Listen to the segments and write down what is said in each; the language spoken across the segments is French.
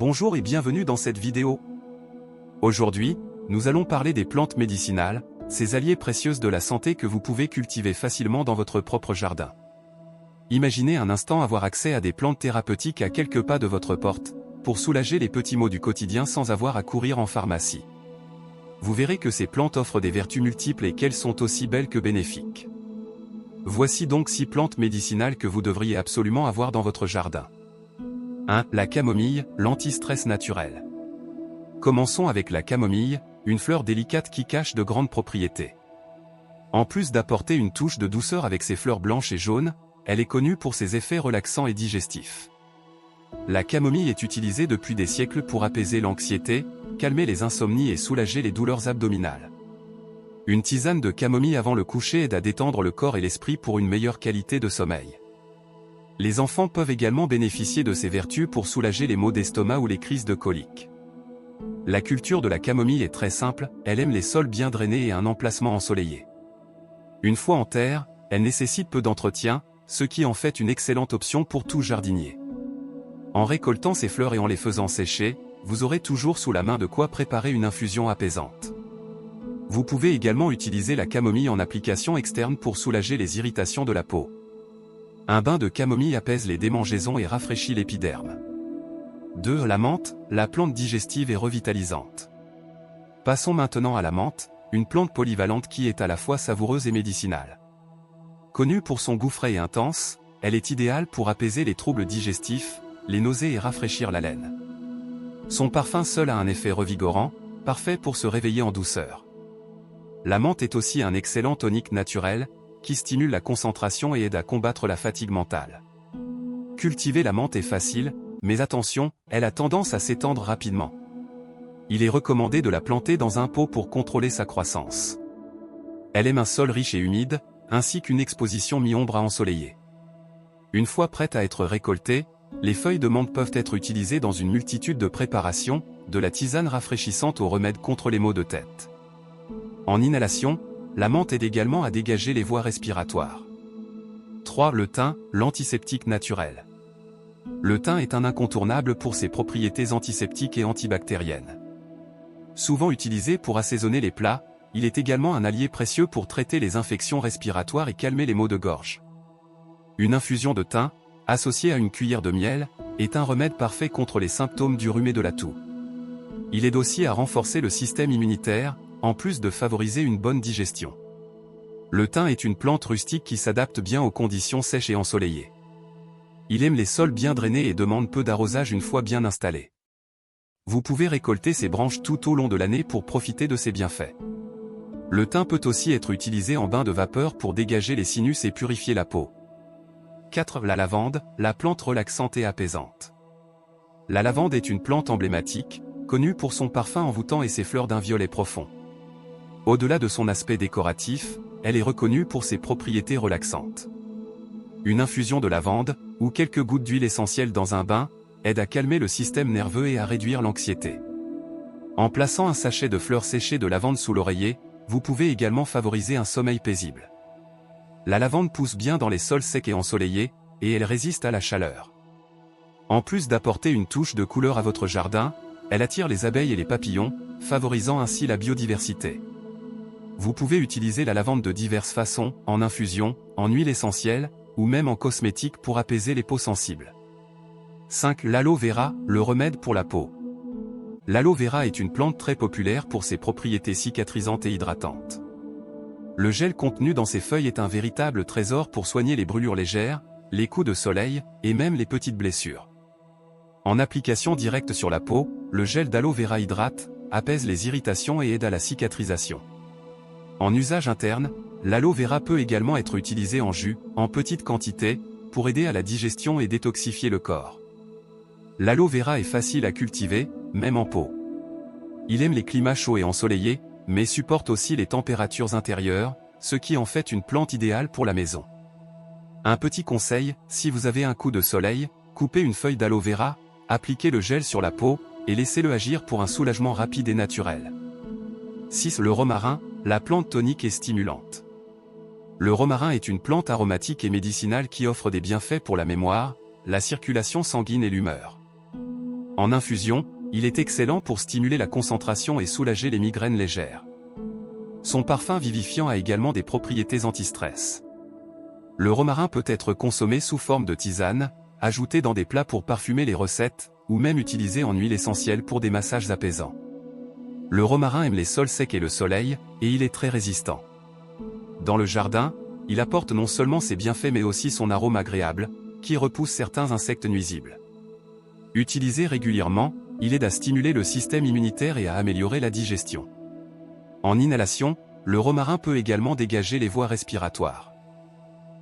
Bonjour et bienvenue dans cette vidéo. Aujourd'hui, nous allons parler des plantes médicinales, ces alliés précieuses de la santé que vous pouvez cultiver facilement dans votre propre jardin. Imaginez un instant avoir accès à des plantes thérapeutiques à quelques pas de votre porte, pour soulager les petits maux du quotidien sans avoir à courir en pharmacie. Vous verrez que ces plantes offrent des vertus multiples et qu'elles sont aussi belles que bénéfiques. Voici donc 6 plantes médicinales que vous devriez absolument avoir dans votre jardin. 1. La camomille, l'anti-stress naturel. Commençons avec la camomille, une fleur délicate qui cache de grandes propriétés. En plus d'apporter une touche de douceur avec ses fleurs blanches et jaunes, elle est connue pour ses effets relaxants et digestifs. La camomille est utilisée depuis des siècles pour apaiser l'anxiété, calmer les insomnies et soulager les douleurs abdominales. Une tisane de camomille avant le coucher aide à détendre le corps et l'esprit pour une meilleure qualité de sommeil. Les enfants peuvent également bénéficier de ces vertus pour soulager les maux d'estomac ou les crises de colique. La culture de la camomille est très simple, elle aime les sols bien drainés et un emplacement ensoleillé. Une fois en terre, elle nécessite peu d'entretien, ce qui en fait une excellente option pour tout jardinier. En récoltant ces fleurs et en les faisant sécher, vous aurez toujours sous la main de quoi préparer une infusion apaisante. Vous pouvez également utiliser la camomille en application externe pour soulager les irritations de la peau. Un bain de camomille apaise les démangeaisons et rafraîchit l'épiderme. 2. La menthe, la plante digestive et revitalisante. Passons maintenant à la menthe, une plante polyvalente qui est à la fois savoureuse et médicinale. Connue pour son goût frais et intense, elle est idéale pour apaiser les troubles digestifs, les nausées et rafraîchir la laine. Son parfum seul a un effet revigorant, parfait pour se réveiller en douceur. La menthe est aussi un excellent tonique naturel, qui stimule la concentration et aide à combattre la fatigue mentale. Cultiver la menthe est facile, mais attention, elle a tendance à s'étendre rapidement. Il est recommandé de la planter dans un pot pour contrôler sa croissance. Elle aime un sol riche et humide, ainsi qu'une exposition mi-ombre à ensoleiller. Une fois prête à être récoltée, les feuilles de menthe peuvent être utilisées dans une multitude de préparations, de la tisane rafraîchissante aux remèdes contre les maux de tête. En inhalation, la menthe aide également à dégager les voies respiratoires. 3. Le thym, l'antiseptique naturel. Le thym est un incontournable pour ses propriétés antiseptiques et antibactériennes. Souvent utilisé pour assaisonner les plats, il est également un allié précieux pour traiter les infections respiratoires et calmer les maux de gorge. Une infusion de thym, associée à une cuillère de miel, est un remède parfait contre les symptômes du rhume et de la toux. Il aide aussi à renforcer le système immunitaire, en plus de favoriser une bonne digestion. Le thym est une plante rustique qui s'adapte bien aux conditions sèches et ensoleillées. Il aime les sols bien drainés et demande peu d'arrosage une fois bien installé. Vous pouvez récolter ses branches tout au long de l'année pour profiter de ses bienfaits. Le thym peut aussi être utilisé en bain de vapeur pour dégager les sinus et purifier la peau. 4. La lavande, la plante relaxante et apaisante. La lavande est une plante emblématique, connue pour son parfum envoûtant et ses fleurs d'un violet profond. Au-delà de son aspect décoratif, elle est reconnue pour ses propriétés relaxantes. Une infusion de lavande, ou quelques gouttes d'huile essentielle dans un bain, aide à calmer le système nerveux et à réduire l'anxiété. En plaçant un sachet de fleurs séchées de lavande sous l'oreiller, vous pouvez également favoriser un sommeil paisible. La lavande pousse bien dans les sols secs et ensoleillés, et elle résiste à la chaleur. En plus d'apporter une touche de couleur à votre jardin, elle attire les abeilles et les papillons, favorisant ainsi la biodiversité. Vous pouvez utiliser la lavande de diverses façons, en infusion, en huile essentielle, ou même en cosmétique pour apaiser les peaux sensibles. 5. L'aloe vera, le remède pour la peau. L'aloe vera est une plante très populaire pour ses propriétés cicatrisantes et hydratantes. Le gel contenu dans ses feuilles est un véritable trésor pour soigner les brûlures légères, les coups de soleil, et même les petites blessures. En application directe sur la peau, le gel d'aloe vera hydrate, apaise les irritations et aide à la cicatrisation. En usage interne, l'aloe vera peut également être utilisé en jus, en petite quantité, pour aider à la digestion et détoxifier le corps. L'aloe vera est facile à cultiver, même en pot. Il aime les climats chauds et ensoleillés, mais supporte aussi les températures intérieures, ce qui en fait une plante idéale pour la maison. Un petit conseil, si vous avez un coup de soleil, coupez une feuille d'aloe vera, appliquez le gel sur la peau, et laissez-le agir pour un soulagement rapide et naturel. 6. Le romarin, la plante tonique et stimulante. Le romarin est une plante aromatique et médicinale qui offre des bienfaits pour la mémoire, la circulation sanguine et l'humeur. En infusion, il est excellent pour stimuler la concentration et soulager les migraines légères. Son parfum vivifiant a également des propriétés anti-stress. Le romarin peut être consommé sous forme de tisane, ajouté dans des plats pour parfumer les recettes, ou même utilisé en huile essentielle pour des massages apaisants. Le romarin aime les sols secs et le soleil, et il est très résistant. Dans le jardin, il apporte non seulement ses bienfaits mais aussi son arôme agréable, qui repousse certains insectes nuisibles. Utilisé régulièrement, il aide à stimuler le système immunitaire et à améliorer la digestion. En inhalation, le romarin peut également dégager les voies respiratoires.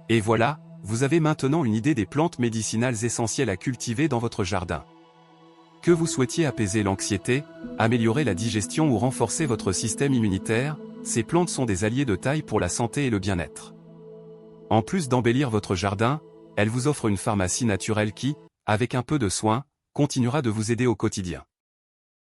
Et voilà, vous avez maintenant une idée des plantes médicinales essentielles à cultiver dans votre jardin. Que vous souhaitiez apaiser l'anxiété, améliorer la digestion ou renforcer votre système immunitaire, ces plantes sont des alliés de taille pour la santé et le bien-être. En plus d'embellir votre jardin, elles vous offrent une pharmacie naturelle qui, avec un peu de soin, continuera de vous aider au quotidien.